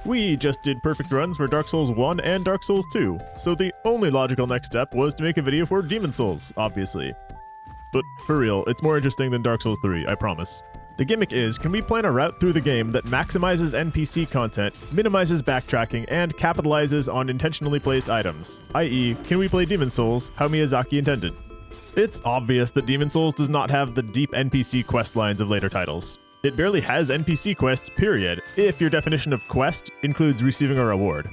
We just did perfect runs for Dark Souls 1 and Dark Souls 2, so the only logical next step was to make a video for Demon Souls, obviously. But for real, it's more interesting than Dark Souls 3, I promise. The gimmick is, can we plan a route through the game that maximizes NPC content, minimizes backtracking, and capitalizes on intentionally placed items? I.e., can we play Demon Souls how Miyazaki intended? It's obvious that Demon Souls does not have the deep NPC quest lines of later titles. It barely has NPC quests, period, if your definition of quest includes receiving a reward.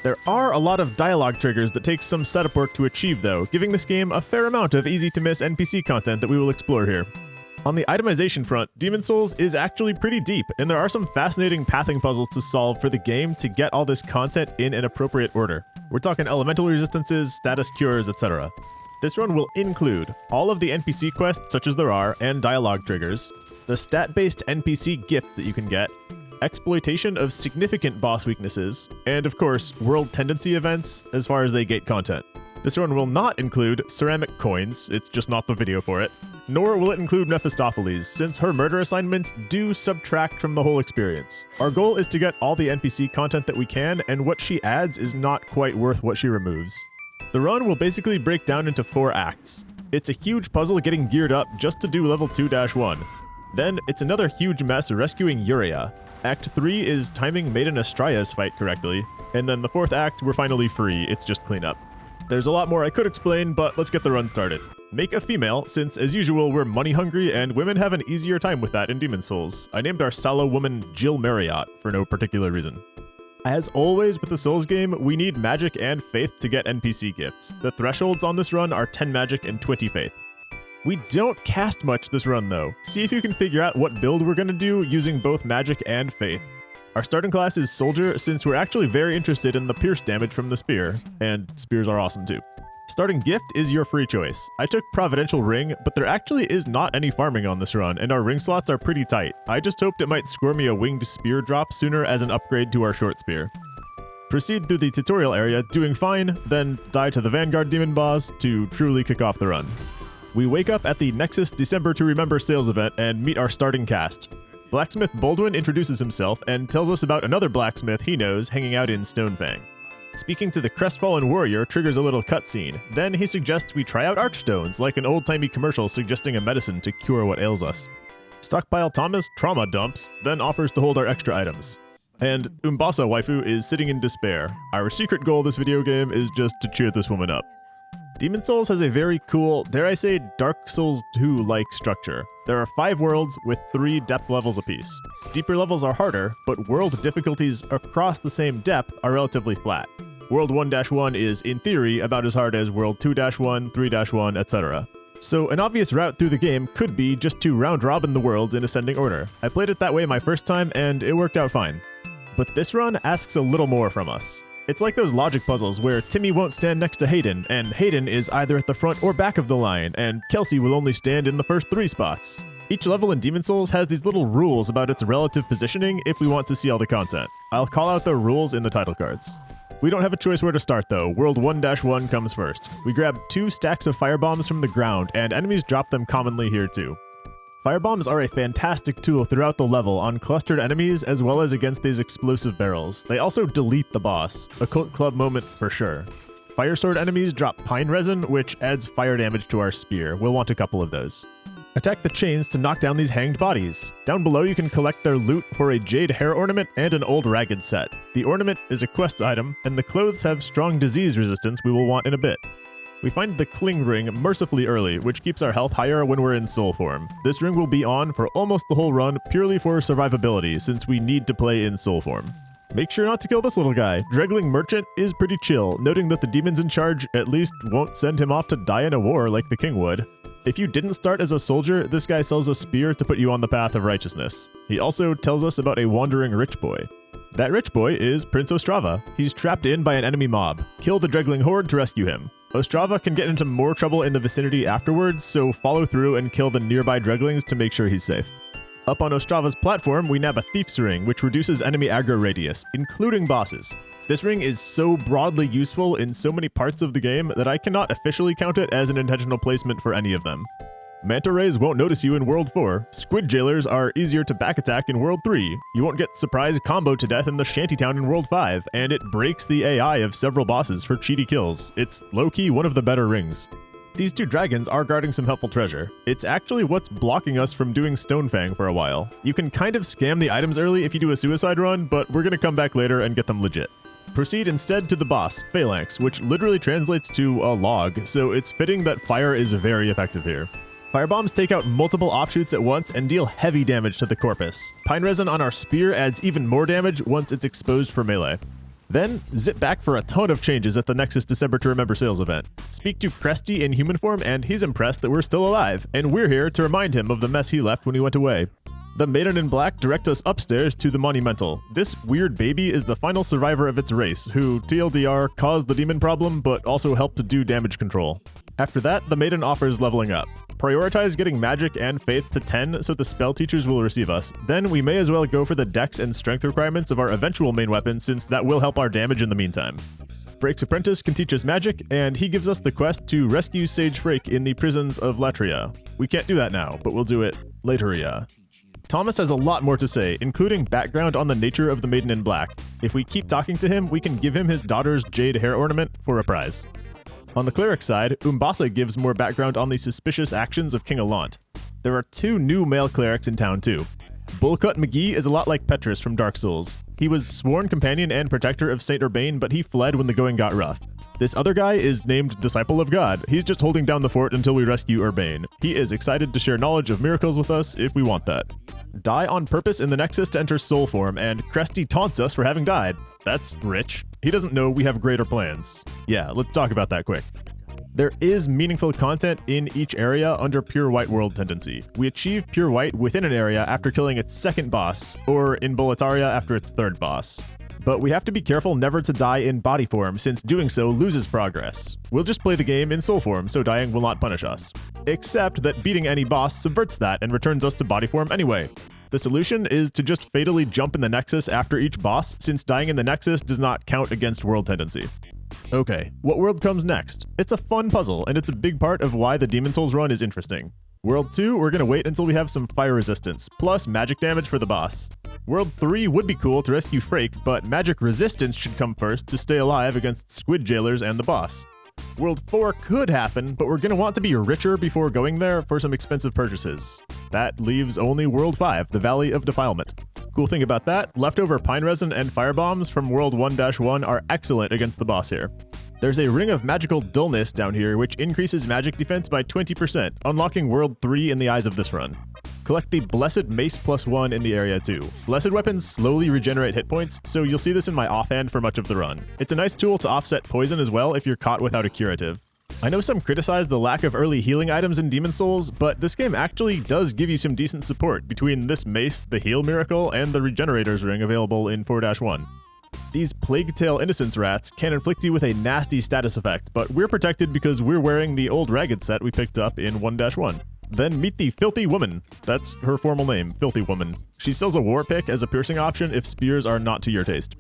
There are a lot of dialogue triggers that take some setup work to achieve though, giving this game a fair amount of easy-to-miss NPC content that we will explore here. On the itemization front, Demon Souls is actually pretty deep, and there are some fascinating pathing puzzles to solve for the game to get all this content in an appropriate order. We're talking elemental resistances, status cures, etc. This run will include all of the NPC quests, such as there are, and dialogue triggers, the stat-based NPC gifts that you can get, exploitation of significant boss weaknesses, and of course, world tendency events as far as they gate content. This run will not include ceramic coins, it's just not the video for it, nor will it include Mephistopheles, since her murder assignments do subtract from the whole experience. Our goal is to get all the NPC content that we can, and what she adds is not quite worth what she removes. The run will basically break down into 4 acts. It's a huge puzzle getting geared up just to do level 2-1. Then, it's another huge mess rescuing Yuria. Act 3 is timing Maiden Astraea's fight correctly, and then the 4th act, we're finally free, it's just cleanup. There's a lot more I could explain, but let's get the run started. Make a female, since as usual we're money hungry and women have an easier time with that in Demon Souls. I named our sallow woman Jill Marriott for no particular reason. As always with the Souls game, we need magic and faith to get NPC gifts. The thresholds on this run are 10 magic and 20 faith. We don't cast much this run though. See if you can figure out what build we're gonna do using both magic and faith. Our starting class is Soldier, since we're actually very interested in the pierce damage from the spear, and spears are awesome too. Starting gift is your free choice. I took Providential Ring, but there actually is not any farming on this run, and our ring slots are pretty tight. I just hoped it might score me a winged spear drop sooner as an upgrade to our short spear. Proceed through the tutorial area, doing fine, then die to the Vanguard Demon boss to truly kick off the run. We wake up at the Nexus December to Remember sales event and meet our starting cast. Blacksmith Baldwin introduces himself and tells us about another blacksmith he knows hanging out in Stonefang. Speaking to the crestfallen warrior triggers a little cutscene. Then he suggests we try out archstones, like an old-timey commercial suggesting a medicine to cure what ails us. Stockpile Thomas trauma dumps, then offers to hold our extra items. And Umbasa waifu is sitting in despair. Our secret goal this video game is just to cheer this woman up. Demon Souls has a very cool, dare I say, Dark Souls 2-like structure. There are 5 worlds with 3 depth levels apiece. Deeper levels are harder, but world difficulties across the same depth are relatively flat. World 1-1 is, in theory, about as hard as World 2-1, 3-1, etc. So an obvious route through the game could be just to round-robin the worlds in ascending order. I played it that way my first time, and it worked out fine. But this run asks a little more from us. It's like those logic puzzles where Timmy won't stand next to Hayden, and Hayden is either at the front or back of the line, and Kelsey will only stand in the first 3 spots. Each level in Demon Souls has these little rules about its relative positioning if we want to see all the content. I'll call out the rules in the title cards. We don't have a choice where to start though. World 1-1 comes first. We grab 2 stacks of firebombs from the ground, and enemies drop them commonly here too. Firebombs are a fantastic tool throughout the level on clustered enemies as well as against these explosive barrels. They also delete the boss, a Cult Club moment for sure. Fire sword enemies drop pine resin, which adds fire damage to our spear. We'll want a couple of those. Attack the chains to knock down these hanged bodies. Down below you can collect their loot for a jade hair ornament and an old ragged set. The ornament is a quest item, and the clothes have strong disease resistance we will want in a bit. We find the Cling Ring mercifully early, which keeps our health higher when we're in soul form. This ring will be on for almost the whole run purely for survivability, since we need to play in soul form. Make sure not to kill this little guy. Dregling Merchant is pretty chill, noting that the demons in charge at least won't send him off to die in a war like the king would. If you didn't start as a soldier, this guy sells a spear to put you on the path of righteousness. He also tells us about a wandering rich boy. That rich boy is Prince Ostrava. He's trapped in by an enemy mob. Kill the Dregling Horde to rescue him. Ostrava can get into more trouble in the vicinity afterwards, so follow through and kill the nearby Dreglings to make sure he's safe. Up on Ostrava's platform, we nab a Thief's Ring, which reduces enemy aggro radius, including bosses. This ring is so broadly useful in so many parts of the game that I cannot officially count it as an intentional placement for any of them. Manta rays won't notice you in World 4, squid jailers are easier to back attack in World 3, you won't get surprise combo to death in the shantytown in World 5, and it breaks the AI of several bosses for cheaty kills. It's low-key one of the better rings. These two dragons are guarding some helpful treasure. It's actually what's blocking us from doing Stonefang for a while. You can kind of scam the items early if you do a suicide run, but we're gonna come back later and get them legit. Proceed instead to the boss, Phalanx, which literally translates to a log, so it's fitting that fire is very effective here. Firebombs take out multiple offshoots at once and deal heavy damage to the corpus. Pine resin on our spear adds even more damage once it's exposed for melee. Then, zip back for a ton of changes at the Nexus December to Remember sales event. Speak to Cresty in human form and he's impressed that we're still alive, and we're here to remind him of the mess he left when he went away. The Maiden in Black direct us upstairs to the Monumental. This weird baby is the final survivor of its race, who, TLDR, caused the demon problem, but also helped to do damage control. After that, the Maiden offers leveling up. Prioritize getting magic and faith to 10 so the spell teachers will receive us. Then we may as well go for the dex and strength requirements of our eventual main weapon, since that will help our damage in the meantime. Frake's apprentice can teach us magic, and he gives us the quest to rescue Sage Frake in the prisons of Latria. We can't do that now, but we'll do it later. Thomas has a lot more to say, including background on the nature of the Maiden in Black. If we keep talking to him, we can give him his daughter's jade hair ornament for a prize. On the cleric side, Umbasa gives more background on the suspicious actions of King Alant. There are two new male clerics in town too. Bullcut McGee is a lot like Petrus from Dark Souls. He was sworn companion and protector of Saint Urbain, but he fled when the going got rough. This other guy is named Disciple of God. He's just holding down the fort until we rescue Urbain. He is excited to share knowledge of miracles with us if we want that. Die on purpose in the Nexus to enter soul form, and Cresty taunts us for having died. That's rich. He doesn't know we have greater plans. Yeah, let's talk about that quick. There is meaningful content in each area under Pure White World tendency. We achieve Pure White within an area after killing its second boss, or in Boletaria after its third boss. But we have to be careful never to die in body form, since doing so loses progress. We'll just play the game in soul form, so dying will not punish us. Except that beating any boss subverts that and returns us to body form anyway. The solution is to just fatally jump in the Nexus after each boss, since dying in the Nexus does not count against world tendency. Okay, what world comes next? It's a fun puzzle, and it's a big part of why the Demon Souls run is interesting. World 2, we're gonna wait until we have some fire resistance, plus magic damage for the boss. World 3 would be cool to rescue Frake, but magic resistance should come first to stay alive against squid jailers and the boss. World 4 could happen, but we're gonna want to be richer before going there for some expensive purchases. That leaves only World 5, the Valley of Defilement. Cool thing about that, leftover pine resin and firebombs from World 1-1 are excellent against the boss here. There's a Ring of Magical Dullness down here, which increases magic defense by 20%, unlocking World 3 in the eyes of this run. Collect the Blessed Mace +1 in the area too. Blessed weapons slowly regenerate hit points, so you'll see this in my offhand for much of the run. It's a nice tool to offset poison as well if you're caught without a curative. I know some criticize the lack of early healing items in Demon Souls, but this game actually does give you some decent support between this mace, the heal miracle, and the Regenerator's Ring available in 4-1. These Plague Tale Innocence rats can inflict you with a nasty status effect, but we're protected because we're wearing the old ragged set we picked up in 1-1. Then meet the Filthy Woman. That's her formal name, Filthy Woman. She sells a war pick as a piercing option if spears are not to your taste.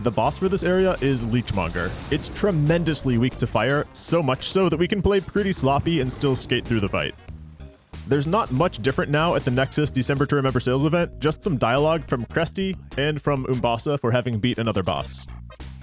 The boss for this area is Leechmonger. It's tremendously weak to fire, so much so that we can play pretty sloppy and still skate through the fight. There's not much different now at the Nexus December to Remember sales event, just some dialogue from Cresty and from Umbasa for having beat another boss.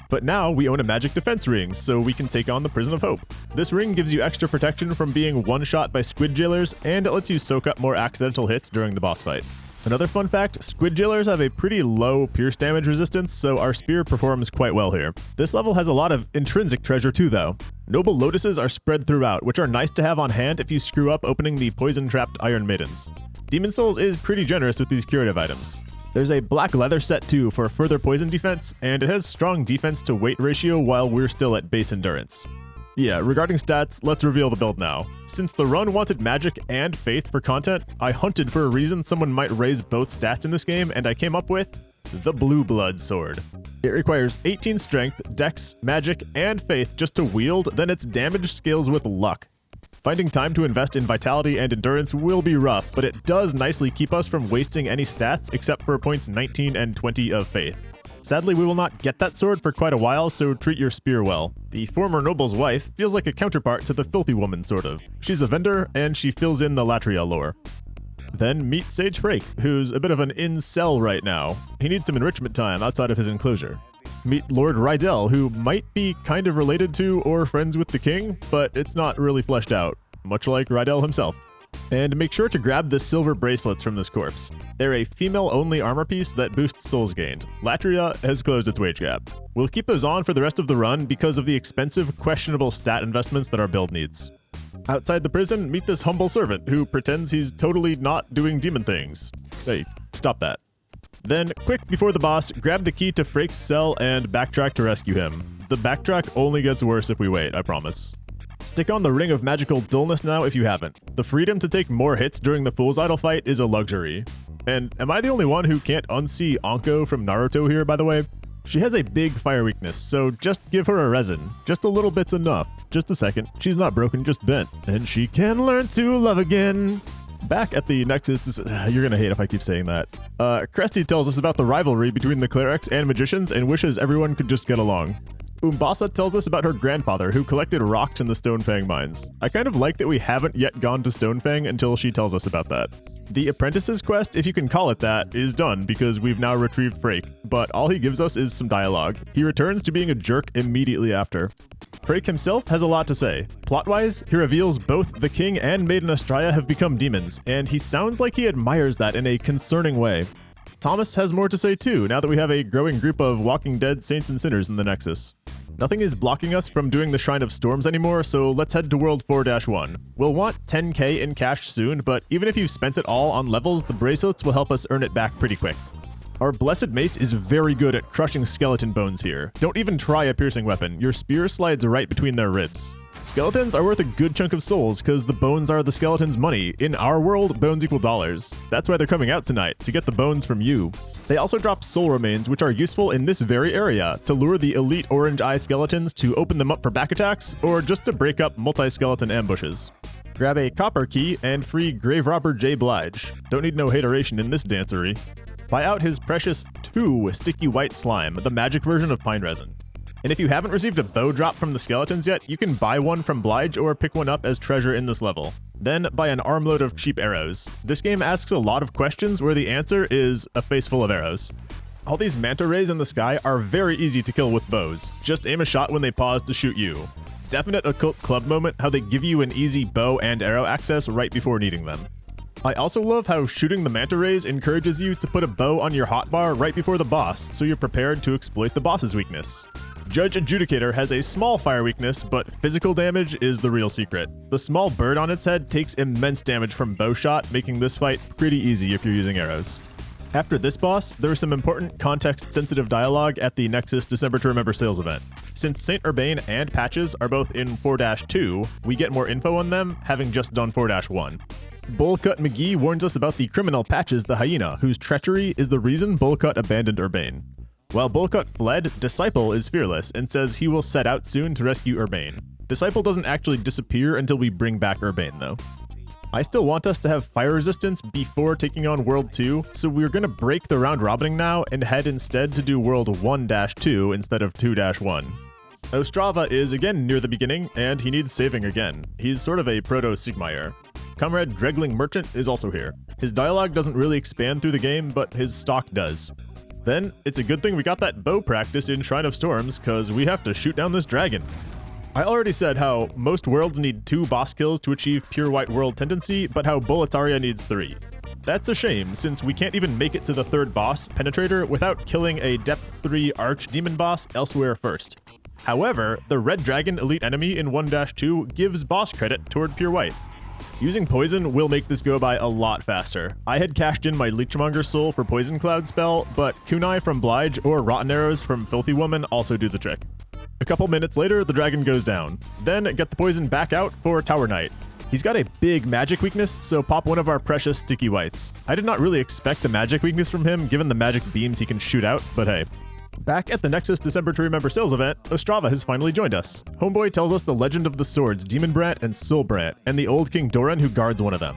But now we own a magic defense ring, so we can take on the Prison of Hope. This ring gives you extra protection from being one-shot by squid jailers, and it lets you soak up more accidental hits during the boss fight. Another fun fact, squid jailers have a pretty low pierce damage resistance, so our spear performs quite well here. This level has a lot of intrinsic treasure too though. Noble lotuses are spread throughout, which are nice to have on hand if you screw up opening the poison-trapped Iron Maidens. Demon Souls is pretty generous with these curative items. There's a black leather set too for further poison defense, and it has strong defense to weight ratio while we're still at base endurance. Yeah, regarding stats, let's reveal the build now. Since the run wanted magic and faith for content, I hunted for a reason someone might raise both stats in this game, and I came up with the Blue Blood Sword. It requires 18 strength, dex, magic, and faith just to wield, then its damage scales with luck. Finding time to invest in vitality and endurance will be rough, but it does nicely keep us from wasting any stats except for points 19 and 20 of faith. Sadly, we will not get that sword for quite a while, so treat your spear well. The former noble's wife feels like a counterpart to the filthy woman, sort of. She's a vendor, and she fills in the Latria lore. Then meet Sage Frake, who's a bit of an incel right now. He needs some enrichment time outside of his enclosure. Meet Lord Rydell, who might be kind of related to or friends with the king, but it's not really fleshed out, much like Rydell himself. And make sure to grab the silver bracelets from this corpse. They're a female-only armor piece that boosts souls gained. Latria has closed its wage gap. We'll keep those on for the rest of the run because of the expensive, questionable stat investments that our build needs. Outside the prison, meet this humble servant who pretends he's totally not doing demon things. Hey, stop that. Then, quick before the boss, grab the key to Frake's cell and backtrack to rescue him. The backtrack only gets worse if we wait, I promise. Stick on the Ring of Magical Dullness now if you haven't. The freedom to take more hits during the Fool's Idol fight is a luxury. And am I the only one who can't unsee Anko from Naruto here, by the way? She has a big fire weakness, so just give her a resin. Just a little bit's enough. Just a second. She's not broken, just bent. And she can learn to love again. Back at the Nexus, you're gonna hate if I keep saying that. Cresty tells us about the rivalry between the clerics and magicians and wishes everyone could just get along. Umbasa tells us about her grandfather who collected rocks in the Stonefang mines. I kind of like that we haven't yet gone to Stonefang until she tells us about that. The apprentice's quest, if you can call it that, is done because we've now retrieved Frake, but all he gives us is some dialogue. He returns to being a jerk immediately after. Frake himself has a lot to say. Plot-wise, he reveals both the king and Maiden Astraea have become demons, and he sounds like he admires that in a concerning way. Thomas has more to say too, now that we have a growing group of Walking Dead saints and sinners in the Nexus. Nothing is blocking us from doing the Shrine of Storms anymore, so let's head to World 4-1. We'll want 10k in cash soon, but even if you've spent it all on levels, the bracelets will help us earn it back pretty quick. Our Blessed Mace is very good at crushing skeleton bones here. Don't even try a piercing weapon, your spear slides right between their ribs. Skeletons are worth a good chunk of souls because the bones are the skeleton's money. In our world, bones equal dollars. That's why they're coming out tonight, to get the bones from you. They also drop soul remains, which are useful in this very area, to lure the elite orange eye skeletons to open them up for back attacks, or just to break up multi-skeleton ambushes. Grab a copper key and free Grave Robber J. Blige. Don't need no hateration in this dancery. Buy out his precious 2 sticky white slime, the magic version of pine resin. And if you haven't received a bow drop from the skeletons yet, you can buy one from Blige or pick one up as treasure in this level. Then buy an armload of cheap arrows. This game asks a lot of questions where the answer is a face full of arrows. All these manta rays in the sky are very easy to kill with bows. Just aim a shot when they pause to shoot you. Definite Occult Club moment how they give you an easy bow and arrow access right before needing them. I also love how shooting the manta rays encourages you to put a bow on your hotbar right before the boss, so you're prepared to exploit the boss's weakness. Judge Adjudicator has a small fire weakness, but physical damage is the real secret. The small bird on its head takes immense damage from bow shot, making this fight pretty easy if you're using arrows. After this boss, there is some important context-sensitive dialogue at the Nexus December to Remember sales event. Since Saint Urbane and Patches are both in 4-2, we get more info on them, having just done 4-1. Bullcut McGee warns us about the criminal Patches the hyena, whose treachery is the reason Bullcut abandoned Urbane. While Bullcut fled, Disciple is fearless and says he will set out soon to rescue Urbane. Disciple doesn't actually disappear until we bring back Urbane, though. I still want us to have fire resistance before taking on World 2, so we're gonna break the round robining now and head instead to do World 1-2 instead of 2-1. Ostrava is again near the beginning, and he needs saving again. He's sort of a proto-Sigmire. Comrade Dregling Merchant is also here. His dialogue doesn't really expand through the game, but his stock does. Then, it's a good thing we got that bow practice in Shrine of Storms, cause we have to shoot down this dragon. I already said how most worlds need 2 boss kills to achieve pure white world tendency, but how Boletaria needs 3. That's a shame, since we can't even make it to the 3rd boss, Penetrator, without killing a Depth 3 Archdemon boss elsewhere first. However, the Red Dragon elite enemy in 1-2 gives boss credit toward pure white. Using poison will make this go by a lot faster. I had cashed in my Leechmonger soul for Poison Cloud spell, but Kunai from Blige or Rotten Arrows from Filthy Woman also do the trick. A couple minutes later, the dragon goes down. Then get the poison back out for Tower Knight. He's got a big magic weakness, so pop one of our precious sticky whites. I did not really expect the magic weakness from him given the magic beams he can shoot out, but hey. Back at the Nexus December to Remember sales event, Ostrava has finally joined us. Homeboy tells us the legend of the swords Demon Brant and Soul Brant, and the old King Doran who guards one of them.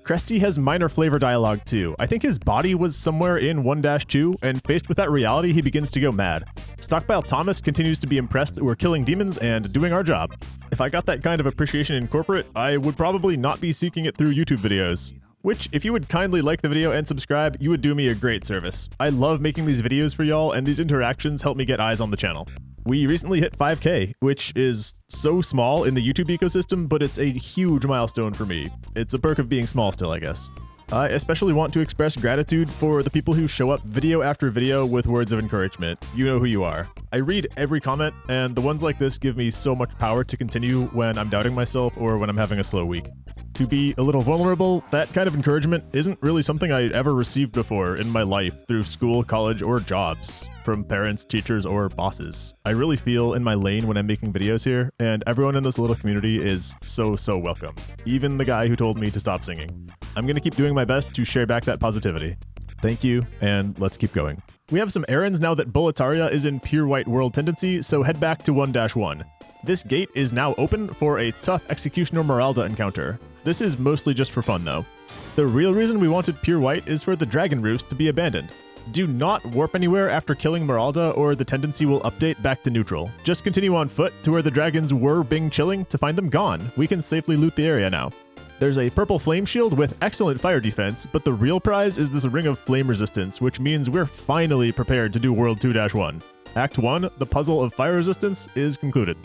Cresty has minor flavor dialogue too. I think his body was somewhere in 1-2, and faced with that reality, he begins to go mad. Stockpile Thomas continues to be impressed that we're killing demons and doing our job. If I got that kind of appreciation in corporate, I would probably not be seeking it through YouTube videos. Which, if you would kindly like the video and subscribe, you would do me a great service. I love making these videos for y'all, and these interactions help me get eyes on the channel. We recently hit 5K, which is so small in the YouTube ecosystem, but it's a huge milestone for me. It's a perk of being small still, I guess. I especially want to express gratitude for the people who show up video after video with words of encouragement. You know who you are. I read every comment, and the ones like this give me so much power to continue when I'm doubting myself or when I'm having a slow week. To be a little vulnerable, that kind of encouragement isn't really something I ever received before in my life through school, college, or jobs, from parents, teachers, or bosses. I really feel in my lane when I'm making videos here, and everyone in this little community is so welcome. Even the guy who told me to stop singing. I'm gonna keep doing my best to share back that positivity. Thank you, and let's keep going. We have some errands now that Boletaria is in pure white world tendency, so head back to 1-1. This gate is now open for a tough Executioner Meralda encounter. This is mostly just for fun though. The real reason we wanted pure white is for the Dragon Roost to be abandoned. Do not warp anywhere after killing Meralda or the tendency will update back to neutral. Just continue on foot to where the dragons were being chilling to find them gone. We can safely loot the area now. There's a purple flame shield with excellent fire defense, but the real prize is this ring of flame resistance, which means we're finally prepared to do World 2-1. Act 1, the puzzle of fire resistance, is concluded.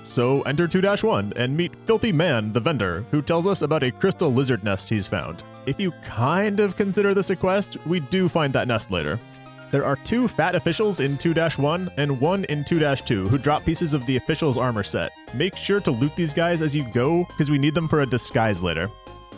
So enter 2-1 and meet Filthy Man, the vendor, who tells us about a crystal lizard nest he's found. If you kind of consider this a quest, we do find that nest later. There are 2 fat officials in 2-1 and 1 in 2-2 who drop pieces of the official's armor set. Make sure to loot these guys as you go, because we need them for a disguise later.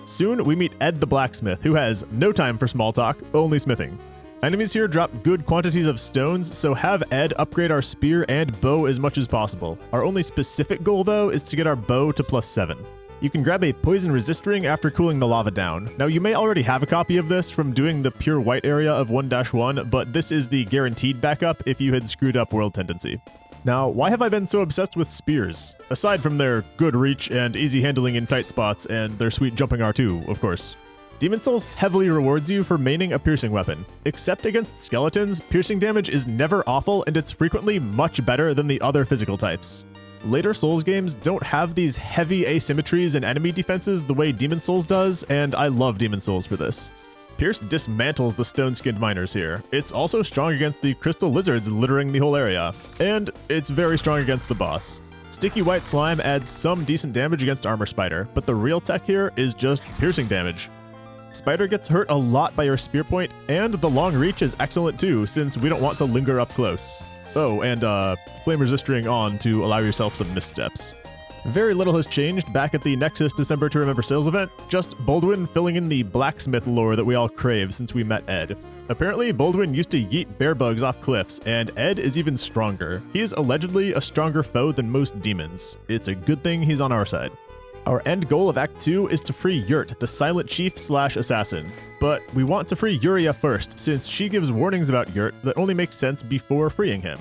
Soon we meet Ed the blacksmith, who has no time for small talk, only smithing. Enemies here drop good quantities of stones, so have Ed upgrade our spear and bow as much as possible. Our only specific goal though is to get our bow to +7. You can grab a poison resist ring after cooling the lava down. Now you may already have a copy of this from doing the pure white area of 1-1, but this is the guaranteed backup if you had screwed up world tendency. Now, why have I been so obsessed with spears? Aside from their good reach and easy handling in tight spots and their sweet jumping R2, of course. Demon Souls heavily rewards you for maining a piercing weapon. Except against skeletons, piercing damage is never awful and it's frequently much better than the other physical types. Later Souls games don't have these heavy asymmetries and enemy defenses the way Demon Souls does, and I love Demon Souls for this. Pierce dismantles the stone-skinned miners here. It's also strong against the crystal lizards littering the whole area, and it's very strong against the boss. Sticky white slime adds some decent damage against Armor Spider, but the real tech here is just piercing damage. Spider gets hurt a lot by your spear point, and the long reach is excellent too, since we don't want to linger up close. Oh, and flame resist ring on to allow yourself some missteps. Very little has changed back at the Nexus December to Remember sales event, just Baldwin filling in the blacksmith lore that we all crave since we met Ed. Apparently, Baldwin used to yeet bear bugs off cliffs, and Ed is even stronger. He is allegedly a stronger foe than most demons. It's a good thing he's on our side. Our end goal of Act 2 is to free Yurt, the silent chief/assassin. But we want to free Yuria first, since she gives warnings about Yurt that only make sense before freeing him.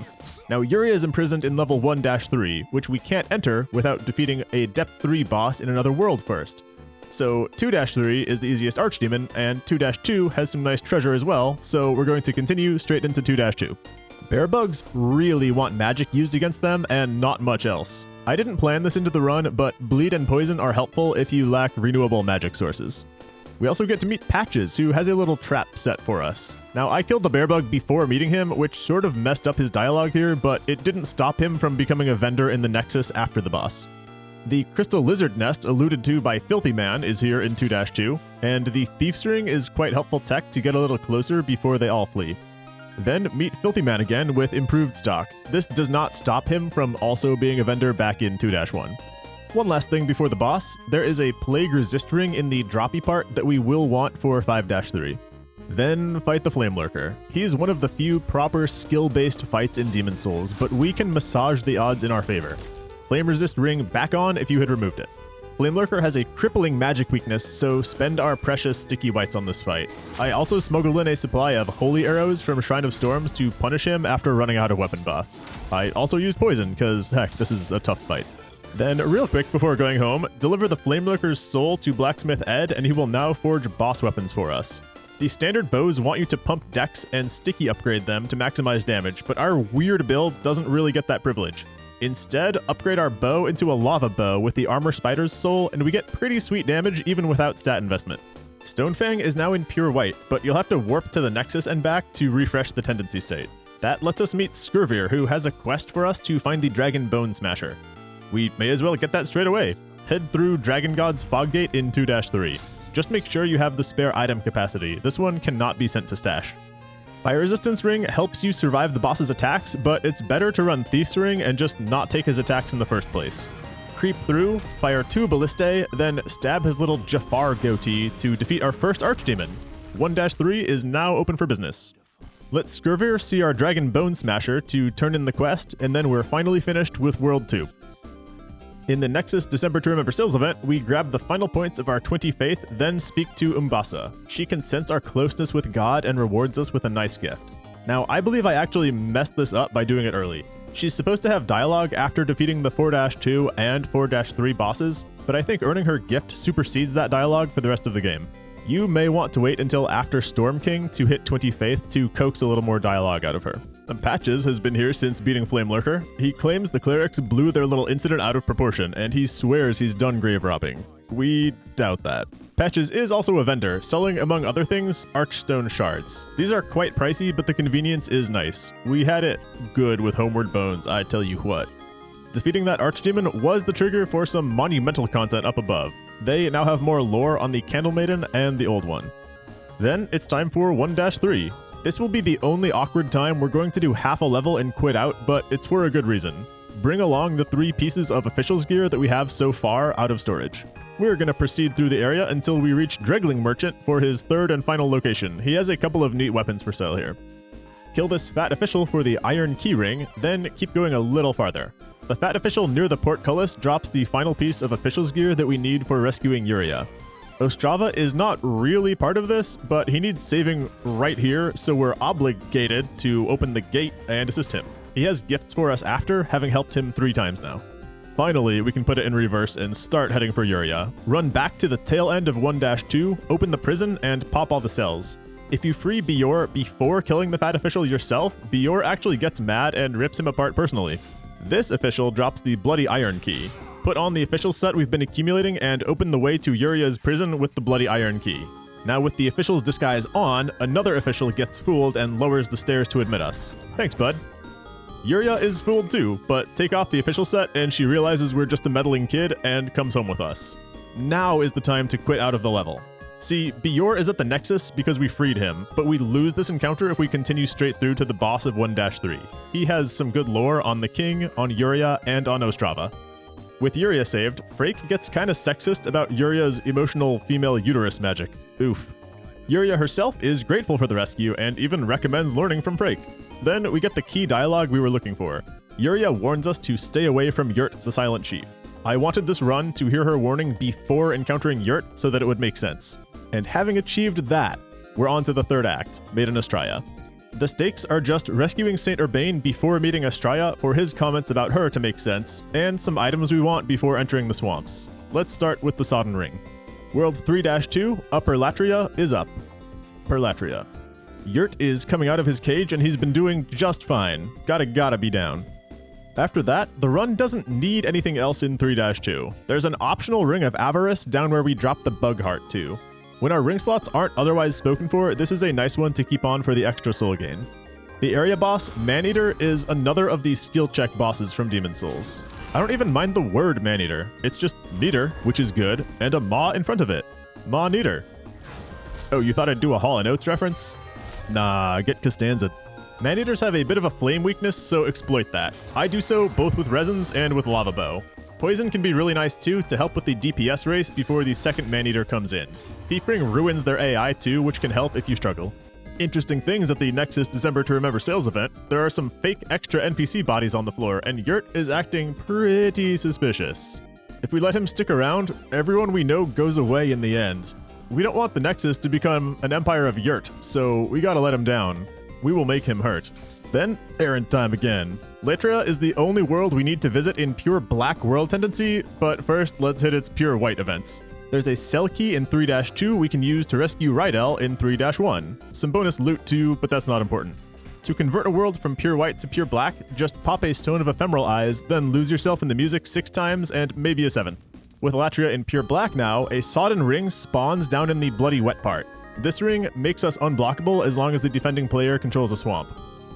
Now, Yuria is imprisoned in level 1-3, which we can't enter without defeating a depth 3 boss in another world first. So 2-3 is the easiest archdemon, and 2-2 has some nice treasure as well, so we're going to continue straight into 2-2. Bear bugs really want magic used against them and not much else. I didn't plan this into the run, but bleed and poison are helpful if you lack renewable magic sources. We also get to meet Patches, who has a little trap set for us. Now, I killed the bear bug before meeting him, which sort of messed up his dialogue here, but it didn't stop him from becoming a vendor in the Nexus after the boss. The crystal lizard nest alluded to by Filthy Man is here in 2-2, and the Thief's Ring is quite helpful tech to get a little closer before they all flee. Then meet Filthy Man again with improved stock. This does not stop him from also being a vendor back in 2-1. One last thing before the boss, there is a Plague Resist Ring in the droppy part that we will want for 5-3. Then fight the Flame Lurker. He's one of the few proper skill-based fights in Demon Souls, but we can massage the odds in our favor. Flame Resist Ring back on if you had removed it. Flame Lurker has a crippling magic weakness, so spend our precious sticky whites on this fight. I also smuggled in a supply of holy arrows from Shrine of Storms to punish him after running out of weapon buff. I also used poison, because heck, this is a tough fight. Then, real quick before going home, deliver the Flamelurker's soul to Blacksmith Ed, and he will now forge boss weapons for us. The standard bows want you to pump dex and sticky upgrade them to maximize damage, but our weird build doesn't really get that privilege. Instead, upgrade our bow into a lava bow with the Armor Spider's soul, and we get pretty sweet damage even without stat investment. Stonefang is now in pure white, but you'll have to warp to the Nexus and back to refresh the tendency state. That lets us meet Skirvir, who has a quest for us to find the Dragon Bone Smasher. We may as well get that straight away. Head through Dragon God's Foggate in 2-3. Just make sure you have the spare item capacity. This one cannot be sent to stash. Fire Resistance Ring helps you survive the boss's attacks, but it's better to run Thief's Ring and just not take his attacks in the first place. Creep through, fire 2 Ballistae, then stab his little Jafar goatee to defeat our first Archdemon. 1-3 is now open for business. Let Skirvir see our Dragon Bone Smasher to turn in the quest, and then we're finally finished with World 2. In the Nexus December to Remember sales event, we grab the final points of our 20 faith, then speak to Umbasa. She can sense our closeness with God and rewards us with a nice gift. Now, I believe I actually messed this up by doing it early. She's supposed to have dialogue after defeating the 4-2 and 4-3 bosses, but I think earning her gift supersedes that dialogue for the rest of the game. You may want to wait until after Storm King to hit 20 faith to coax a little more dialogue out of her. Patches has been here since beating Flamelurker. He claims the clerics blew their little incident out of proportion, and he swears he's done grave robbing. We doubt that. Patches is also a vendor, selling, among other things, Archstone shards. These are quite pricey, but the convenience is nice. We had it good with Homeward Bones, I tell you what. Defeating that Archdemon was the trigger for some Monumental content up above. They now have more lore on the Candle Maiden and the old one. Then it's time for 1-3. This will be the only awkward time we're going to do half a level and quit out, but it's for a good reason. Bring along the 3 pieces of officials gear that we have so far out of storage. We're going to proceed through the area until we reach Dregling Merchant for his 3rd and final location. He has a couple of neat weapons for sale here. Kill this fat official for the Iron Keyring, then keep going a little farther. The fat official near the portcullis drops the final piece of officials gear that we need for rescuing Yuria. Ostrava is not really part of this, but he needs saving right here, so we're obligated to open the gate and assist him. He has gifts for us after, having helped him 3 times now. Finally, we can put it in reverse and start heading for Yuria. Run back to the tail end of 1-2, open the prison, and pop all the cells. If you free Bior before killing the fat official yourself, Bior actually gets mad and rips him apart personally. This official drops the Bloody Iron Key. Put on the official set we've been accumulating and open the way to Yuria's prison with the Bloody Iron Key. Now with the official's disguise on, another official gets fooled and lowers the stairs to admit us. Thanks, bud. Yuria is fooled too, but take off the official set and she realizes we're just a meddling kid and comes home with us. Now is the time to quit out of the level. See, Bior is at the Nexus because we freed him, but we lose this encounter if we continue straight through to the boss of 1-3. He has some good lore on the King, on Yuria, and on Ostrava. With Yuria saved, Frake gets kinda sexist about Yuria's emotional female uterus magic. Oof. Yuria herself is grateful for the rescue and even recommends learning from Frake. Then we get the key dialogue we were looking for. Yuria warns us to stay away from Yurt the Silent Chief. I wanted this run to hear her warning before encountering Yurt so that it would make sense. And having achieved that, we're on to the 3rd act, Maiden Astraea. The stakes are just rescuing Saint Urbane before meeting Astraea for his comments about her to make sense, and some items we want before entering the swamps. Let's start with the Sodden Ring. World 3-2, Upper Latria is up. Per Latria. Yurt is coming out of his cage and he's been doing just fine. Gotta be down. After that, the run doesn't need anything else in 3-2. There's an optional Ring of Avarice down where we drop the Bug Heart too. When our ring slots aren't otherwise spoken for, this is a nice one to keep on for the extra soul gain. The area boss, Maneater, is another of these skill check bosses from Demon Souls. I don't even mind the word Maneater. It's just meter, which is good, and a maw in front of it. Maw-neater. Oh, you thought I'd do a Hall & Oates reference? Nah, get Costanza. Maneaters have a bit of a flame weakness, so exploit that. I do so both with resins and with lava bow. Poison can be really nice too to help with the DPS race before the second Maneater comes in. Thiefring ruins their AI too, which can help if you struggle. Interesting things at the Nexus December to Remember sales event. There are some fake extra NPC bodies on the floor, and Yurt is acting pretty suspicious. If we let him stick around, everyone we know goes away in the end. We don't want the Nexus to become an empire of Yurt, so we gotta let him down. We will make him hurt. Then, errand time again. Latria is the only world we need to visit in pure black world tendency, but first let's hit its pure white events. There's a cell key in 3-2 we can use to rescue Rydell in 3-1. Some bonus loot too, but that's not important. To convert a world from pure white to pure black, just pop a Stone of Ephemeral Eyes, then lose yourself in the music 6 times and maybe a 7th. With Latria in pure black now, a sodden ring spawns down in the bloody wet part. This ring makes us unblockable as long as the defending player controls a swamp.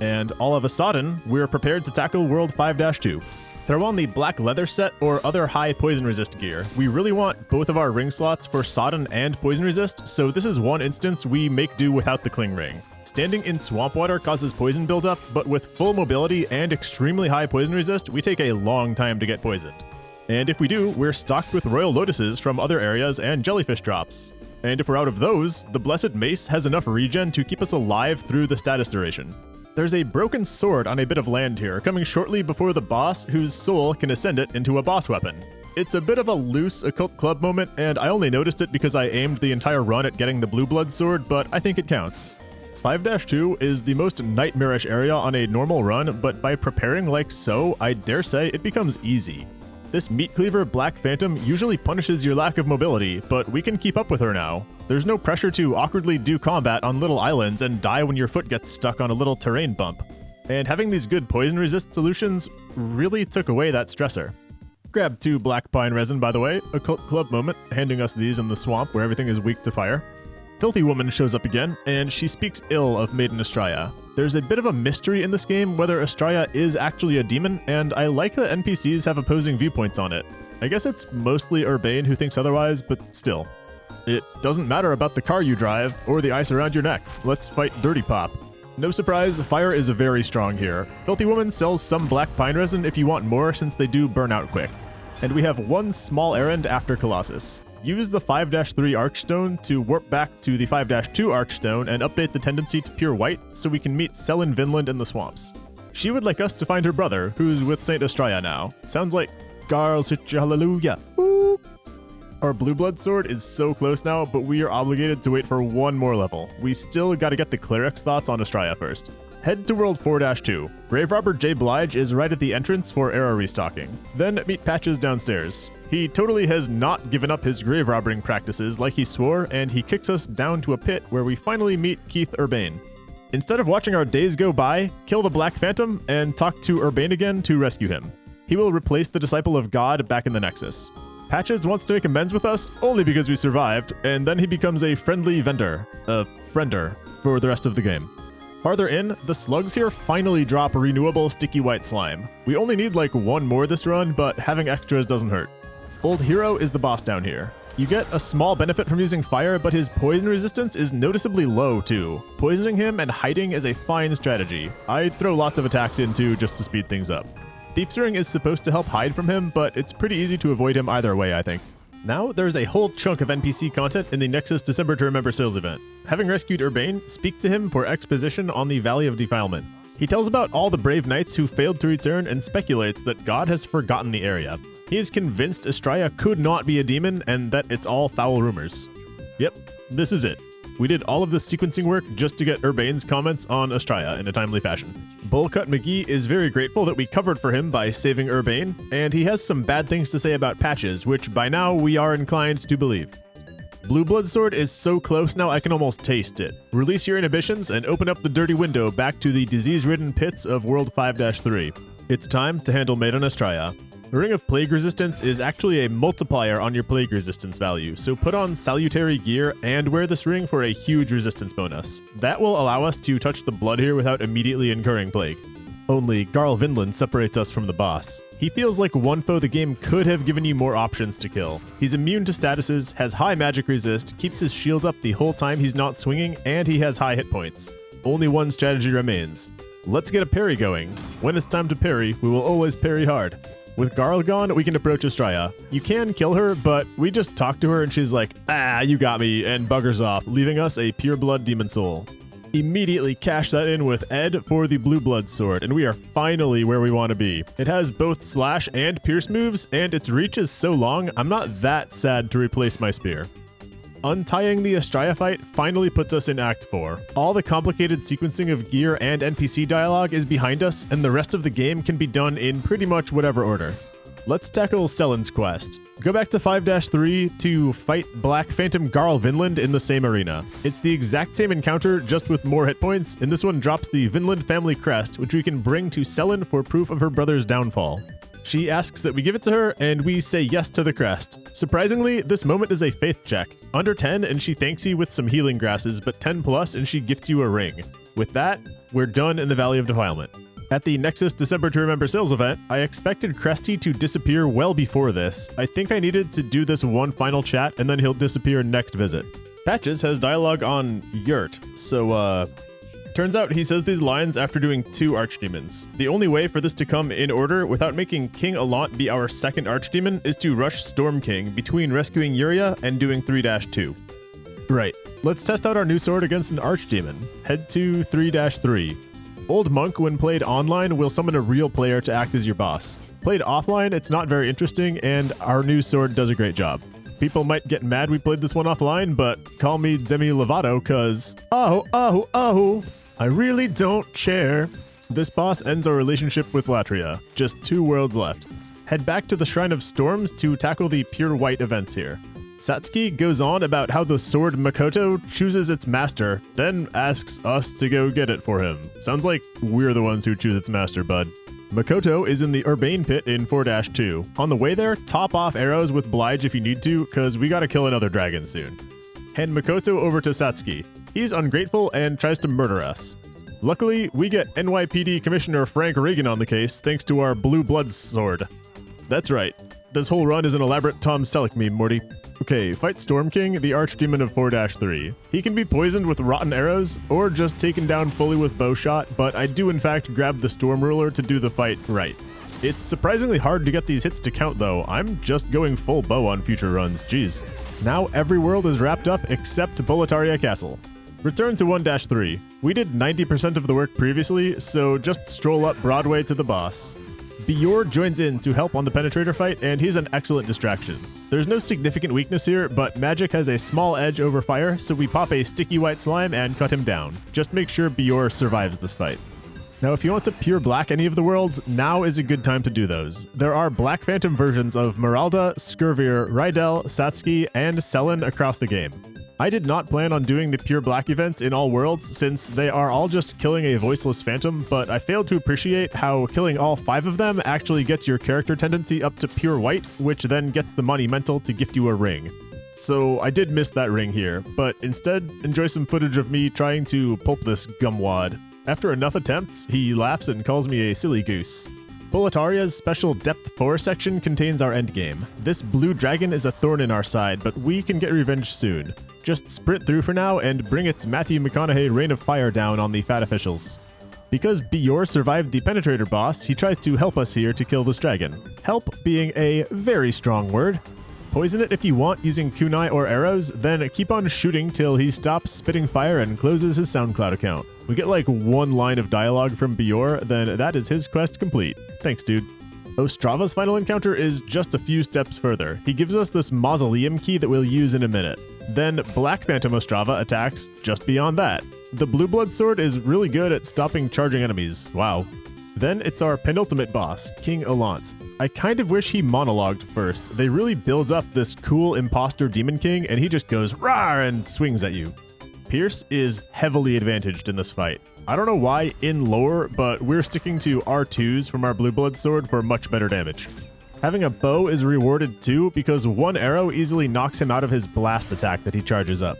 And all of a sudden, we're prepared to tackle World 5-2. Throw on the black leather set or other high poison resist gear. We really want both of our ring slots for sodden and poison resist, so this is one instance we make do without the cling ring. Standing in swamp water causes poison buildup, but with full mobility and extremely high poison resist, we take a long time to get poisoned. And if we do, we're stocked with royal lotuses from other areas and jellyfish drops. And if we're out of those, the Blessed Mace has enough regen to keep us alive through the status duration. There's a broken sword on a bit of land here, coming shortly before the boss, whose soul can ascend it into a boss weapon. It's a bit of a loose Occult Club moment, and I only noticed it because I aimed the entire run at getting the Blue Blood sword, but I think it counts. 5-2 is the most nightmarish area on a normal run, but by preparing like so, I dare say it becomes easy. This Meat Cleaver Black Phantom usually punishes your lack of mobility, but we can keep up with her now. There's no pressure to awkwardly do combat on little islands and die when your foot gets stuck on a little terrain bump. And having these good poison resist solutions really took away that stressor. Grab 2 black pine resin, by the way, Occult Club moment, handing us these in the swamp where everything is weak to fire. Filthy Woman shows up again, and she speaks ill of Maiden Astraea. There's a bit of a mystery in this game whether Astraea is actually a demon, and I like that NPCs have opposing viewpoints on it. I guess it's mostly Urbane who thinks otherwise, but still. It doesn't matter about the car you drive, or the ice around your neck. Let's fight Dirty Pop. No surprise, fire is very strong here. Filthy Woman sells some black pine resin if you want more, since they do burn out quick. And we have one small errand after Colossus. Use the 5-3 Archstone to warp back to the 5-2 Archstone and update the tendency to pure white so we can meet Selin Vinland in the swamps. She would like us to find her brother, who's with Saint Astraea now. Sounds like Garl Sitcha Hallelujah. Woo! Our Blue Blood sword is so close now, but we are obligated to wait for one more level. We still gotta get the Cleric's thoughts on Astraea first. Head to World 4-2. Grave Robber J. Blige is right at the entrance for era restocking. Then meet Patches downstairs. He totally has not given up his grave robbing practices like he swore, and he kicks us down to a pit where we finally meet Keith Urbane. Instead of watching our days go by, kill the Black Phantom and talk to Urbane again to rescue him. He will replace the Disciple of God back in the Nexus. Patches wants to make amends with us only because we survived, and then he becomes a friendly vendor, friender, for the rest of the game. Farther in, the slugs here finally drop renewable sticky white slime. We only need like one more this run, but having extras doesn't hurt. Old Hero is the boss down here. You get a small benefit from using fire, but his poison resistance is noticeably low too. Poisoning him and hiding is a fine strategy. I'd throw lots of attacks in too just to speed things up. Thief's Ring is supposed to help hide from him, but it's pretty easy to avoid him either way, I think. Now, there's a whole chunk of NPC content in the Nexus December to Remember sales event. Having rescued Urbane, speak to him for exposition on the Valley of Defilement. He tells about all the brave knights who failed to return and speculates that God has forgotten the area. He is convinced Astraea could not be a demon and that it's all foul rumors. Yep, this is it. We did all of this sequencing work just to get Urbane's comments on Astraea in a timely fashion. Bullcut McGee is very grateful that we covered for him by saving Urbane, and he has some bad things to say about Patches, which by now we are inclined to believe. Blue Blood Sword is so close now I can almost taste it. Release your inhibitions and open up the dirty window back to the disease-ridden pits of World 5-3. It's time to handle Maiden Astraea. The Ring of Plague Resistance is actually a multiplier on your Plague Resistance value, so put on salutary gear and wear this ring for a huge resistance bonus. That will allow us to touch the blood here without immediately incurring Plague. Only Garl Vinland separates us from the boss. He feels like one foe the game could have given you more options to kill. He's immune to statuses, has high magic resist, keeps his shield up the whole time he's not swinging, and he has high hit points. Only one strategy remains. Let's get a parry going. When it's time to parry, we will always parry hard. With Garl gone, we can approach Astraea. You can kill her, but we just talk to her and she's like, "Ah, you got me," and buggers off, leaving us a pure blood demon soul. Immediately cash that in with Ed for the Blue Blood Sword, and we are finally where we want to be. It has both slash and pierce moves, and its reach is so long, I'm not that sad to replace my spear. Untying the Astraea fight finally puts us in Act 4. All the complicated sequencing of gear and NPC dialogue is behind us, and the rest of the game can be done in pretty much whatever order. Let's tackle Sellen's quest. Go back to 5-3 to fight Black Phantom Garl Vinland in the same arena. It's the exact same encounter, just with more hit points, and this one drops the Vinland family crest, which we can bring to Sellen for proof of her brother's downfall. She asks that we give it to her, and we say yes to the crest. Surprisingly, this moment is a faith check. Under 10, and she thanks you with some healing grasses, but 10 plus, and she gifts you a ring. With that, we're done in the Valley of Defilement. At the Nexus December to Remember sales event, I expected Cresty to disappear well before this. I think I needed to do this one final chat, and then he'll disappear next visit. Patches has dialogue on Yurt, so turns out he says these lines after doing 2 archdemons. The only way for this to come in order without making King Allant be our second archdemon is to rush Storm King between rescuing Yuria and doing 3-2. Right, let's test out our new sword against an archdemon. Head to 3-3. Old Monk, when played online, will summon a real player to act as your boss. Played offline, it's not very interesting, and our new sword does a great job. People might get mad we played this one offline, but call me Demi Lovato, cause oh, I really don't care. This boss ends our relationship with Latria. Just 2 worlds left. Head back to the Shrine of Storms to tackle the Pure White events here. Satsuki goes on about how the sword Makoto chooses its master, then asks us to go get it for him. Sounds like we're the ones who choose its master, bud. Makoto is in the Urbane Pit in 4-2. On the way there, top off arrows with Blige if you need to, cause we gotta kill another dragon soon. Hand Makoto over to Satsuki. He's ungrateful and tries to murder us. Luckily, we get NYPD Commissioner Frank Reagan on the case thanks to our Blue Blood sword. That's right. This whole run is an elaborate Tom Selleck meme, Morty. Okay, fight Storm King, the Archdemon of 4-3. He can be poisoned with rotten arrows, or just taken down fully with bow shot, but I do in fact grab the Storm Ruler to do the fight right. It's surprisingly hard to get these hits to count though. I'm just going full bow on future runs, jeez. Now every world is wrapped up except Boletaria Castle. Return to 1-3. We did 90% of the work previously, so just stroll up Broadway to the boss. Bior joins in to help on the Penetrator fight, and he's an excellent distraction. There's no significant weakness here, but magic has a small edge over fire, so we pop a sticky white slime and cut him down. Just make sure Bior survives this fight. Now, if you want to pure black any of the worlds, now is a good time to do those. There are Black Phantom versions of Meralda, Skirvir, Rydell, Satsuki, and Sellen across the game. I did not plan on doing the pure black events in all worlds since they are all just killing a voiceless phantom, but I failed to appreciate how killing all 5 of them actually gets your character tendency up to pure white, which then gets the Monumental to gift you a ring. So I did miss that ring here, but instead enjoy some footage of me trying to pulp this gumwad. After enough attempts, he laughs and calls me a silly goose. Boletaria's special Depth 4 section contains our endgame. This blue dragon is a thorn in our side, but we can get revenge soon. Just sprint through for now and bring its Matthew McConaughey Rain of Fire down on the fat officials. Because Bior survived the Penetrator boss, he tries to help us here to kill this dragon. Help being a very strong word. Poison it if you want using kunai or arrows, then keep on shooting till he stops spitting fire and closes his SoundCloud account. We get like 1 line of dialogue from Bior, then that is his quest complete. Thanks, dude. Ostrava's final encounter is just a few steps further. He gives us this mausoleum key that we'll use in a minute. Then Black Phantom Ostrava attacks just beyond that. The Blue Blood sword is really good at stopping charging enemies. Wow. Then it's our penultimate boss, King Allant. I kind of wish he monologued first. They really builds up this cool imposter demon king and he just goes rawr and swings at you. Pierce is heavily advantaged in this fight. I don't know why in lore, but we're sticking to R2s from our Blue Blood sword for much better damage. Having a bow is rewarded too because 1 arrow easily knocks him out of his blast attack that he charges up.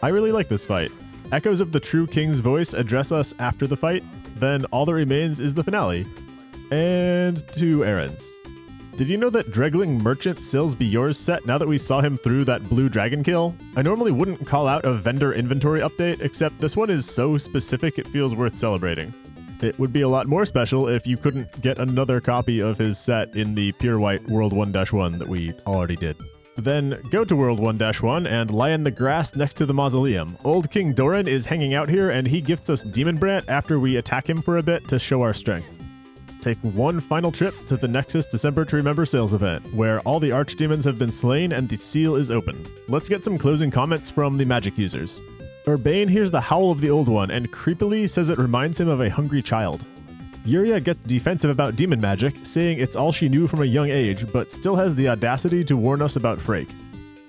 I really like this fight. Echoes of the True King's voice address us after the fight, then all that remains is the finale. And 2 errands. Did you know that Dregling Merchant sells Bior's set now that we saw him through that blue dragon kill? I normally wouldn't call out a vendor inventory update, except this one is so specific it feels worth celebrating. It would be a lot more special if you couldn't get another copy of his set in the Pure White World 1-1 that we already did. Then go to World 1-1 and lie in the grass next to the mausoleum. Old King Doran is hanging out here and he gifts us Demon Brant after we attack him for a bit to show our strength. take one final trip to the Nexus December to Remember sales event, where all the archdemons have been slain and the seal is open. Let's get some closing comments from the magic users. Urbane hears the howl of the Old One and creepily says it reminds him of a hungry child. Yuria gets defensive about demon magic, saying it's all she knew from a young age, but still has the audacity to warn us about Frake.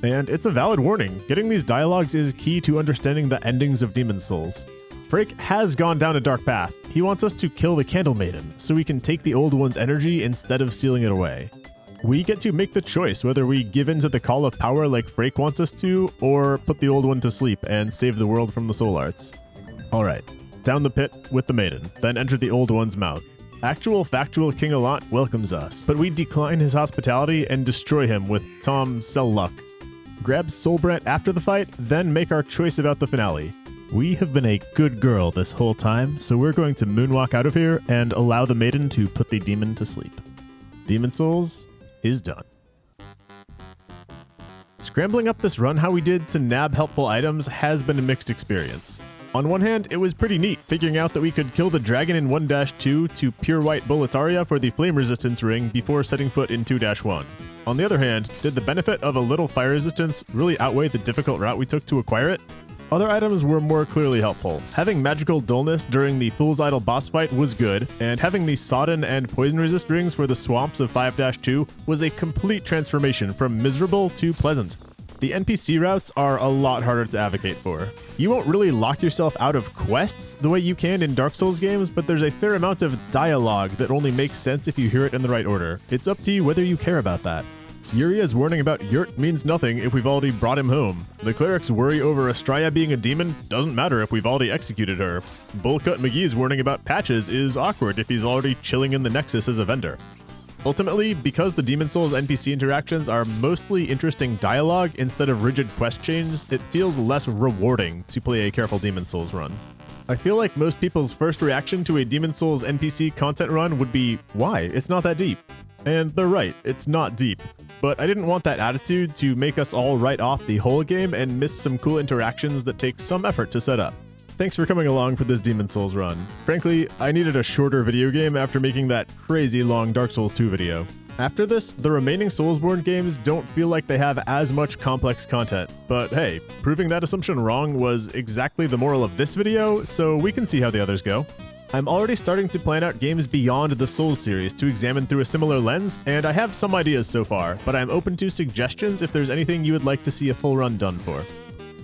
And it's a valid warning. Getting these dialogues is key to understanding the endings of Demon Souls. Frake has gone down a dark path. He wants us to kill the Candle Maiden, so we can take the Old One's energy instead of sealing it away. We get to make the choice whether we give in to the call of power like Frake wants us to, or put the Old One to sleep and save the world from the Soul Arts. Alright, down the pit with the Maiden, then enter the Old One's mouth. Actual factual King Alant welcomes us, but we decline his hospitality and destroy him with Tom Selluck. Grab Soulbrant after the fight, then make our choice about the finale. We have been a good girl this whole time, so we're going to moonwalk out of here and allow the Maiden to put the demon to sleep. Demon Souls is done. Scrambling up this run how we did to nab helpful items has been a mixed experience. On one hand, it was pretty neat figuring out that we could kill the dragon in 1-2 to pure white Bulletaria for the flame resistance ring before setting foot in 2-1. On the other hand, did the benefit of a little fire resistance really outweigh the difficult route we took to acquire it? Other items were more clearly helpful. Having magical dullness during the Fool's Idol boss fight was good, and having the sodden and poison resist rings for the swamps of 5-2 was a complete transformation from miserable to pleasant. The NPC routes are a lot harder to advocate for. You won't really lock yourself out of quests the way you can in Dark Souls games, but there's a fair amount of dialogue that only makes sense if you hear it in the right order. It's up to you whether you care about that. Yuria's warning about Yurt means nothing if we've already brought him home. The cleric's worry over Astraea being a demon doesn't matter if we've already executed her. Bullcut McGee's warning about Patches is awkward if he's already chilling in the Nexus as a vendor. Ultimately, because the Demon Souls NPC interactions are mostly interesting dialogue instead of rigid quest chains, it feels less rewarding to play a careful Demon Souls run. I feel like most people's first reaction to a Demon Souls NPC content run would be, why? It's not that deep. And they're right, it's not deep. But I didn't want that attitude to make us all write off the whole game and miss some cool interactions that take some effort to set up. Thanks for coming along for this Demon Souls run. Frankly, I needed a shorter video game after making that crazy long Dark Souls 2 video. After this, the remaining Soulsborne games don't feel like they have as much complex content, but hey, proving that assumption wrong was exactly the moral of this video, so we can see how the others go. I'm already starting to plan out games beyond the Souls series to examine through a similar lens, and I have some ideas so far, but I'm open to suggestions if there's anything you would like to see a full run done for.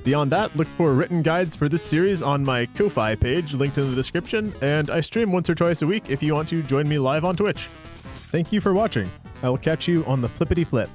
Beyond that, look for written guides for this series on my Ko-Fi page linked in the description, and I stream once or twice a week if you want to join me live on Twitch. Thank you for watching. I will catch you on the flippity flip.